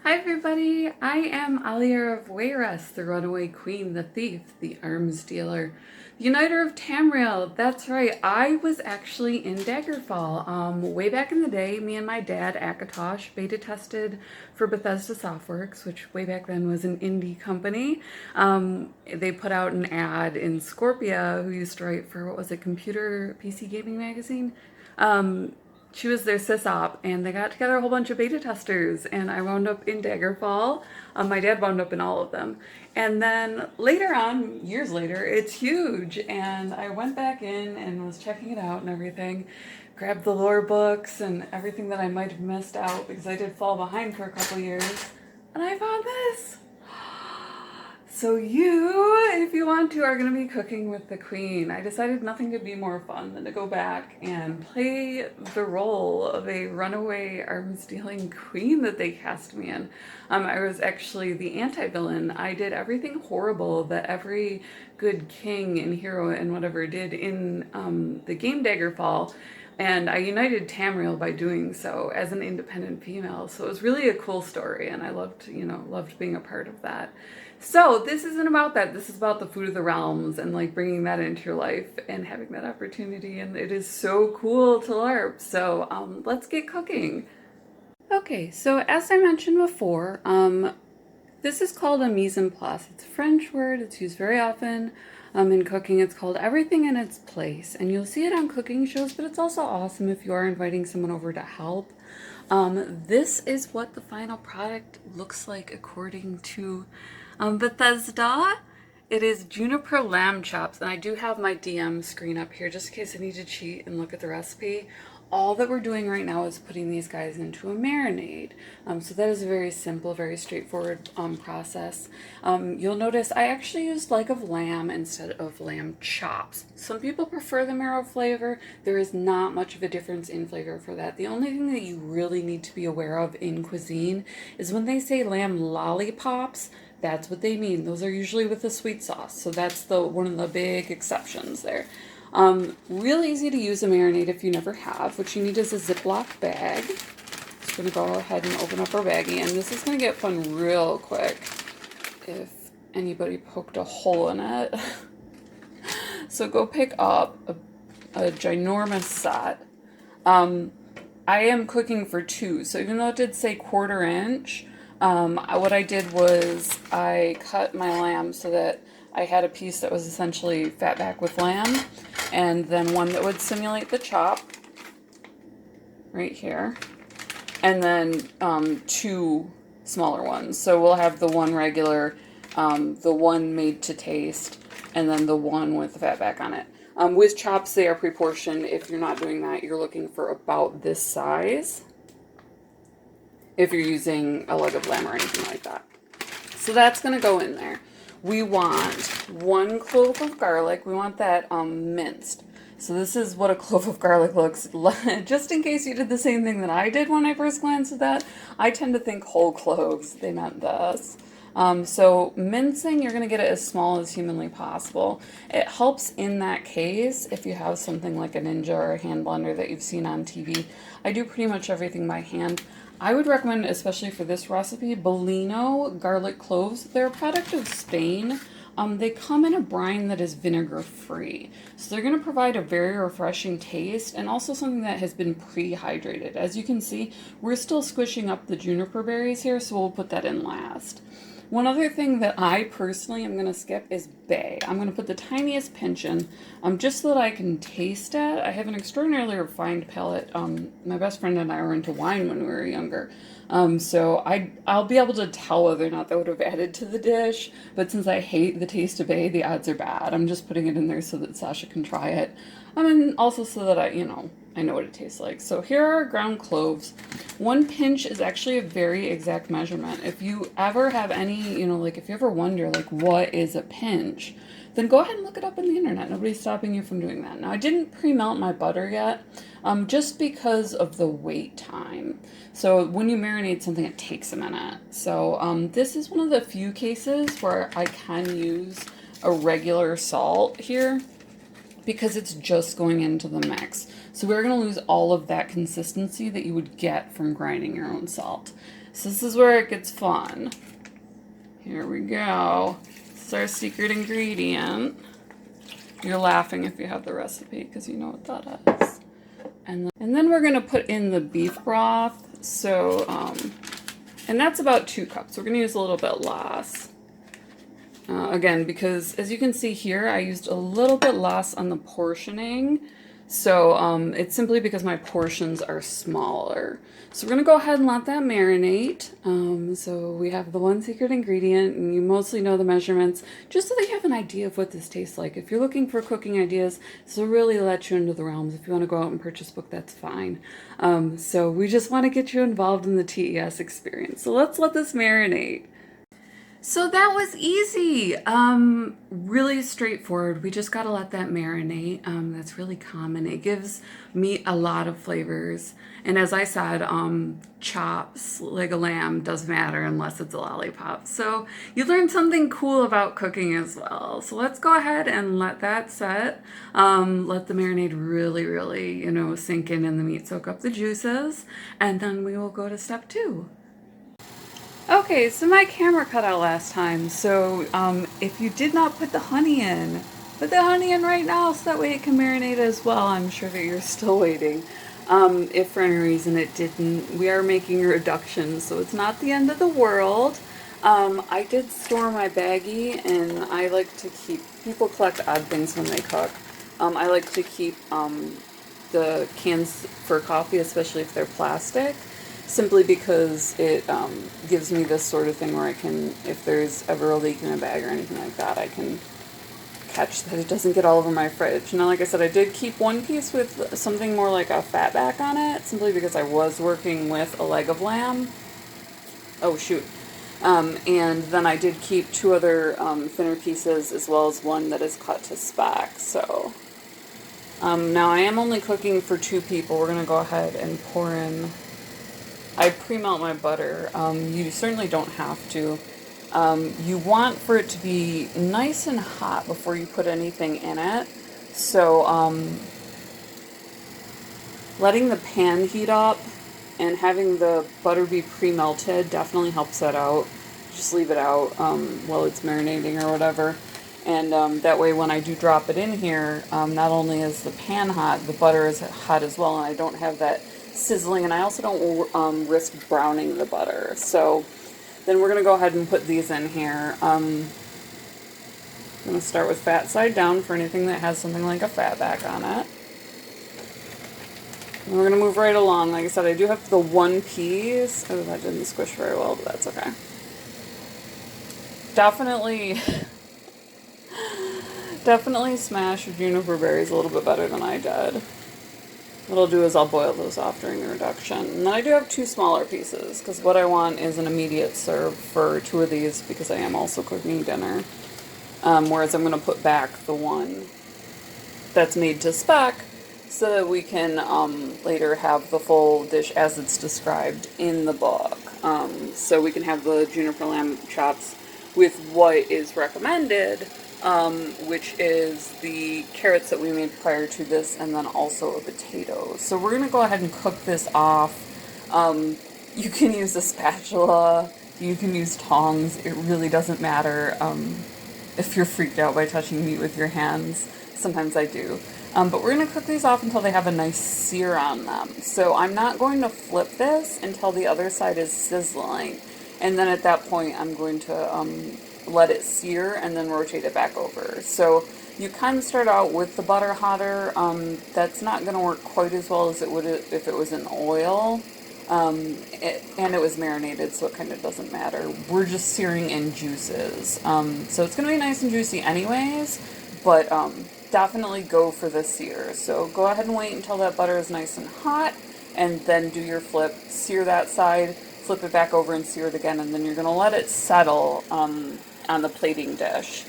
Hi everybody, I am Aliera of Wayrest, the Runaway Queen, the thief, the arms dealer, the Uniter of Tamriel. That's right, I was actually in Daggerfall. Way back in the day, me and my dad, Akatosh, beta tested for Bethesda Softworks, which way back then was an indie company. They put out an ad in Scorpia, who used to write for, what was it, Computer PC Gaming Magazine? She was their sysop, and they got together a whole bunch of beta testers, and I wound up in Daggerfall. My dad wound up in all of them. And then later on, years later, it's huge, and I went back in and was checking it out and everything, grabbed the lore books and everything that I might have missed out because I did fall behind for a couple years, and I found this. So you, if you want to, are going to be cooking with the queen. I decided nothing could be more fun than to go back and play the role of a runaway arms-dealing queen that they cast me in. I was actually the anti-villain. I did everything horrible that every good king and hero and whatever did in the game Daggerfall. And I united Tamriel by doing so as an independent female. So it was really a cool story, and I loved, loved being a part of that. So this isn't about that. This is about the food of the realms and like bringing that into your life and having that opportunity. And it is so cool to LARP. So let's get cooking. Okay, so as I mentioned before, this is called a mise en place. It's a French word. It's used very often in cooking. It's called everything in its place. And you'll see it on cooking shows, but it's also awesome if you are inviting someone over to help. This is what the final product looks like according to Bethesda. It is Juniper lamb chops, and I do have my DM screen up here just in case I need to cheat and look at the recipe. All that we're doing right now is putting these guys into a marinade. So that is a very simple, very straightforward process. You'll notice I actually used leg of lamb instead of lamb chops. Some people prefer the marrow flavor. There is not much of a difference in flavor for that. The only thing that you really need to be aware of in cuisine is when they say lamb lollipops, that's what they mean. Those are usually with a sweet sauce. So that's one of the big exceptions there. Real easy to use a marinade if you never have. What you need is a Ziploc bag. Just going to go ahead and open up our baggie. And this is going to get fun real quick if anybody poked a hole in it. So go pick up a ginormous set. I am cooking for two. So even though it did say 1/4 inch, what I did was I cut my lamb so that I had a piece that was essentially fat back with lamb, and then one that would simulate the chop right here, and then two smaller ones. So we'll have the one regular, the one made to taste, and then the one with the fat back on it. With chops, they are proportioned. If you're not doing that, you're looking for about this size if you're using a leg of lamb or anything like that. So that's going to go in there. We want 1 clove of garlic. We want that minced. So this is what a clove of garlic looks like. Just in case you did the same thing that I did when I first glanced at that, I tend to think whole cloves. They meant this. So mincing, you're going to get it as small as humanly possible. It helps in that case if you have something like a Ninja or a hand blender that you've seen on TV. I do pretty much everything by hand. I would recommend, especially for this recipe, Bolino garlic cloves. They're a product of Spain. They come in a brine that is vinegar-free. So they're going to provide a very refreshing taste and also something that has been pre-hydrated. As you can see, we're still squishing up the juniper berries here, so we'll put that in last. One other thing that I personally am going to skip is bay. I'm going to put the tiniest pinch in just so that I can taste it. I have an extraordinarily refined palate. My best friend and I were into wine when we were younger. So I'll be able to tell whether or not that would have added to the dish. But since I hate the taste of bay, the odds are bad. I'm just putting it in there so that Sasha can try it. And also so that I know what it tastes like. So here are our ground cloves. 1 pinch is actually a very exact measurement. If you ever have any, like if you ever wonder, like, what is a pinch, then go ahead and look it up on the internet. Nobody's stopping you from doing that. Now, I didn't pre-melt my butter yet, just because of the wait time. So when you marinate something, it takes a minute. So this is one of the few cases where I can use a regular salt here, because it's just going into the mix. So we're going to lose all of that consistency that you would get from grinding your own salt. So this is where it gets fun. Here we go. This is our secret ingredient. You're laughing if you have the recipe because you know what that is. And then we're going to put in the beef broth. So, and that's about 2 cups. We're going to use a little bit less. Again, because as you can see here, I used a little bit less on the portioning. So it's simply because my portions are smaller. So we're going to go ahead and let that marinate. So we have the one secret ingredient, and you mostly know the measurements, just so that you have an idea of what this tastes like. If you're looking for cooking ideas, this will really let you into the realms. If you want to go out and purchase a book, that's fine. So we just want to get you involved in the TES experience. So let's let this marinate. So that was easy. Really straightforward. We just gotta let that marinate. That's really common. It gives meat a lot of flavors. And as I said, chops, like a lamb, doesn't matter unless it's a lollipop. So you learned something cool about cooking as well. So let's go ahead and let that set. Let the marinade really, sink in and the meat soak up the juices. And then we will go to step 2. Okay, so my camera cut out last time, so if you did not put the honey in, put the honey in right now so that way it can marinate as well. I'm sure that you're still waiting. If for any reason it didn't, we are making a reduction, so it's not the end of the world. I did store my baggie, and I like to keep, people collect odd things when they cook. I like to keep the cans for coffee, especially if they're plastic. Simply because it gives me this sort of thing where I can, if there's ever a leak in a bag or anything like that, I can catch that it doesn't get all over my fridge. Now, like I said, I did keep one piece with something more like a fatback on it, simply because I was working with a leg of lamb. Oh, shoot. And then I did keep 2 other thinner pieces, as well as one that is cut to spec. So now I am only cooking for 2 people. We're going to go ahead and pour in. I pre-melt my butter. You certainly don't have to. You want for it to be nice and hot before you put anything in it. So letting the pan heat up and having the butter be pre-melted definitely helps that out. Just leave it out while it's marinating or whatever. And that way when I do drop it in here, not only is the pan hot, the butter is hot as well, and I don't have that sizzling, and I also don't risk browning the butter. So then we're going to go ahead and put these in here. I'm going to start with fat side down for anything that has something like a fatback on it. And we're going to move right along. Like I said, I do have the 1 piece. Oh, that didn't squish very well, but that's okay. Definitely smash your juniper berries a little bit better than I did. What I'll do is I'll boil those off during the reduction. And then I do have 2 smaller pieces, because what I want is an immediate serve for 2 of these, because I am also cooking dinner. Whereas I'm going to put back the one that's made to spec, so that we can later have the full dish as it's described in the book. So we can have the juniper lamb chops with what is recommended, which is the carrots that we made prior to this, and then also a potato. So we're going to go ahead and cook this off. You can use a spatula, you can use tongs, it really doesn't matter if you're freaked out by touching meat with your hands. Sometimes I do. But we're going to cook these off until they have a nice sear on them. So I'm not going to flip this until the other side is sizzling. And then at that point I'm going to let it sear and then rotate it back over. So you kind of start out with the butter hotter. That's not going to work quite as well as it would if it was in oil. And it was marinated, so it kind of doesn't matter. We're just searing in juices. So it's going to be nice and juicy anyways, but definitely go for the sear. So go ahead and wait until that butter is nice and hot, and then do your flip. Sear that side, flip it back over and sear it again, and then you're going to let it settle on the plating dish,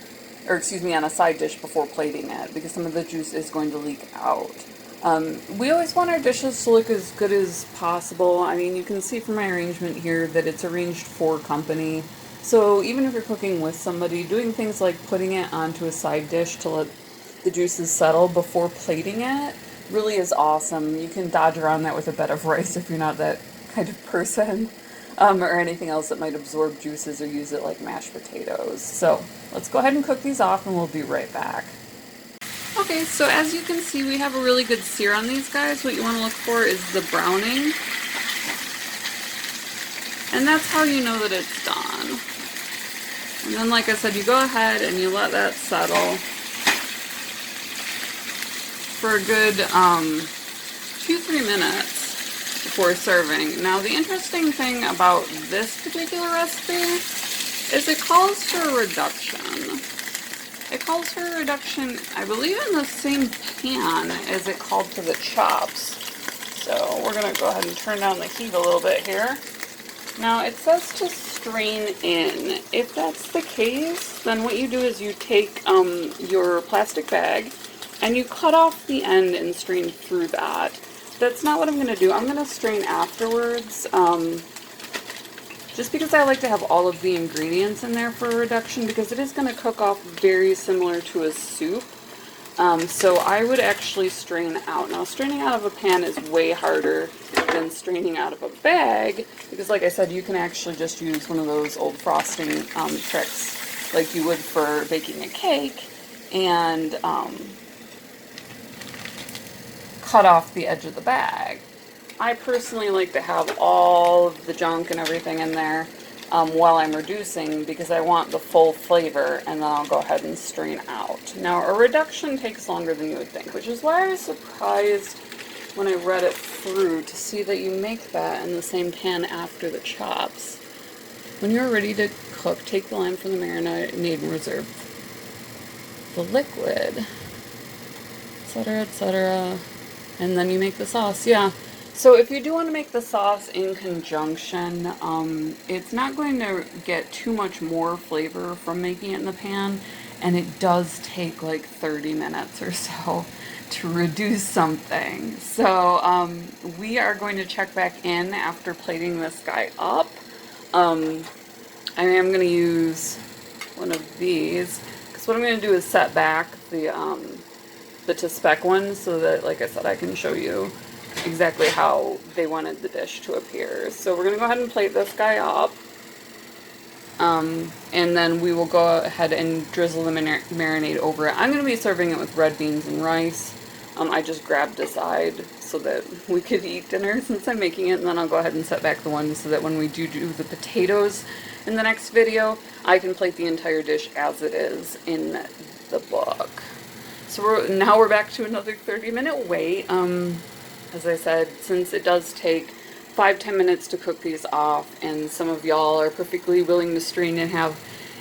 or excuse me, on a side dish before plating it, because some of the juice is going to leak out. We always want our dishes to look as good as possible. I mean, you can see from my arrangement here that it's arranged for company. So even if you're cooking with somebody, doing things like putting it onto a side dish to let the juices settle before plating it really is awesome. You can dodge around that with a bed of rice if you're not that kind of person. or anything else that might absorb juices or use it like mashed potatoes. So let's go ahead and cook these off and we'll be right back. Okay, so as you can see, we have a really good sear on these guys. What you want to look for is the browning. And that's how you know that it's done. And then, like I said, you go ahead and you let that settle for a good 2-3 minutes before serving. Now, the interesting thing about this particular recipe is it calls for a reduction. It calls for a reduction, I believe, in the same pan as it called for the chops. So we're going to go ahead and turn down the heat a little bit here. Now, it says to strain in. If that's the case, then what you do is you take your plastic bag and you cut off the end and strain through that. That's not what I'm going to do. I'm going to strain afterwards, just because I like to have all of the ingredients in there for a reduction, because it is going to cook off very similar to a soup. So I would actually strain out. Now, straining out of a pan is way harder than straining out of a bag, because like I said, you can actually just use one of those old frosting tricks like you would for baking a cake and cut off the edge of the bag. I personally like to have all of the junk and everything in there while I'm reducing, because I want the full flavor, and then I'll go ahead and strain out. Now, a reduction takes longer than you would think, which is why I was surprised when I read it through to see that you make that in the same pan after the chops. When you're ready to cook, take the lime from the marinade and reserve the liquid, etc., etc., and then you make the sauce. Yeah. So if you do want to make the sauce in conjunction, it's not going to get too much more flavor from making it in the pan, and it does take like 30 minutes or so to reduce something. So we are going to check back in after plating this guy up. I am going to use one of these, because what I'm going to do is set back the to spec one, so that, like I said, I can show you exactly how they wanted the dish to appear. So we're going to go ahead and plate this guy up. And then we will go ahead and drizzle the marinade over it. I'm going to be serving it with red beans and rice. I just grabbed a side so that we could eat dinner since I'm making it, and then I'll go ahead and set back the one so that when we do the potatoes in the next video, I can plate the entire dish as it is in the book. So now we're back to another 30-minute wait. As I said, since it does take 5-10 minutes to cook these off, and some of y'all are perfectly willing to strain and have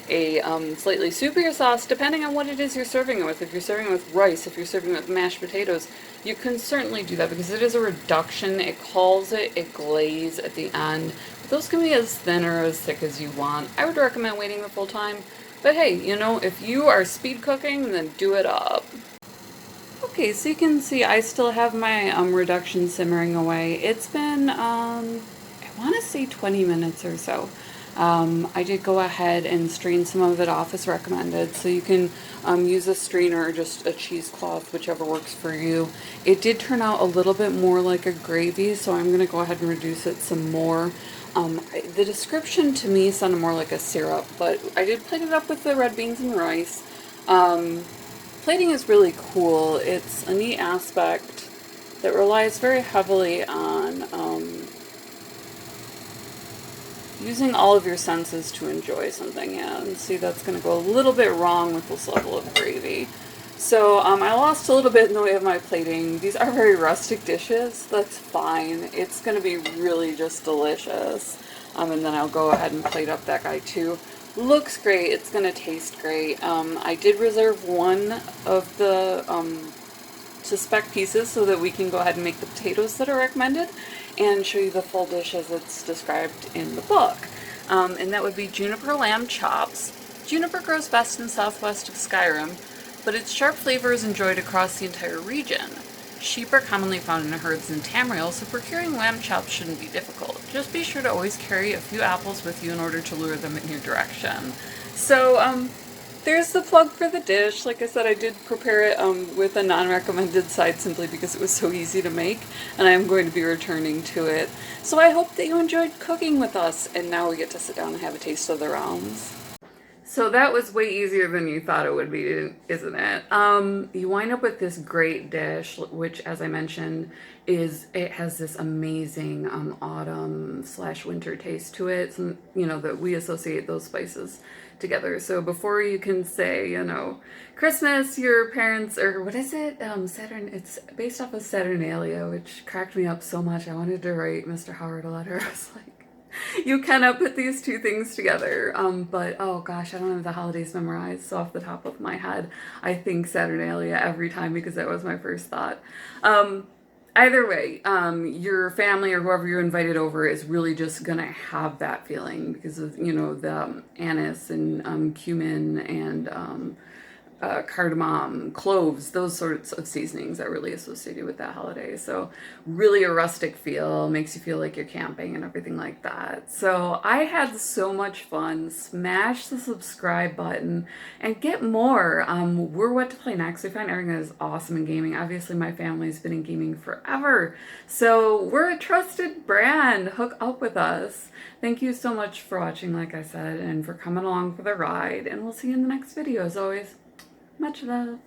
a slightly soupier sauce, depending on what it is you're serving it with. If you're serving it with rice, if you're serving it with mashed potatoes, you can certainly do that, because it is a reduction. It calls it a glaze at the end. But those can be as thin or as thick as you want. I would recommend waiting the full time, but hey, you know, if you are speed cooking, then do it up. Okay, so you can see I still have my reduction simmering away. It's been, I want to say 20 minutes or so. I did go ahead and strain some of it off as recommended, so you can use a strainer or just a cheesecloth, whichever works for you. It did turn out a little bit more like a gravy, so I'm going to go ahead and reduce it some more. The description to me sounded more like a syrup, but I did plate it up with the red beans and rice. Plating is really cool. It's a neat aspect that relies very heavily on using all of your senses to enjoy something. Yeah, and see, that's going to go a little bit wrong with this level of gravy. So I lost a little bit in the way of my plating. These are very rustic dishes. That's fine. It's going to be really just delicious. And then I'll go ahead and plate up that guy too. Looks great. It's going to taste great. I did reserve one of the to spec pieces so that we can go ahead and make the potatoes that are recommended and show you the full dish as it's described in the book. And that would be Juniper lamb chops. Juniper grows best in southwest of Skyrim, but its sharp flavor is enjoyed across the entire region. Sheep are commonly found in herds in Tamriel, so procuring lamb chops shouldn't be difficult. Just be sure to always carry a few apples with you in order to lure them in your direction. So, there's the plug for the dish. Like I said, I did prepare it with a non-recommended side simply because it was so easy to make, and I'm going to be returning to it. So I hope that you enjoyed cooking with us, and now we get to sit down and have a taste of the realms. So that was way easier than you thought it would be, isn't it? You wind up with this great dish, which, as I mentioned, it has this amazing autumn slash winter taste to it. So, you know, that we associate those spices together. So before you can say, you know, Christmas, your parents, or what is it? Saturn. It's based off of Saturnalia, which cracked me up so much. I wanted to write Mr. Howard a letter. I was like, you cannot put these two things together. But oh gosh, I don't have the holidays memorized, so off the top of my head, I think Saturnalia every time because that was my first thought. Either way, your family or whoever you invited over is really just gonna have that feeling because of, you know, the anise and cumin and cardamom, cloves, those sorts of seasonings are really associated with that holiday. So really a rustic feel, makes you feel like you're camping and everything like that. So I had so much fun. Smash the subscribe button and get more. We're What to Play Next. We find everything that is awesome in gaming. Obviously my family's been in gaming forever. So we're a trusted brand. Hook up with us. Thank you so much for watching, like I said, and for coming along for the ride. And we'll see you in the next video as always. Much love.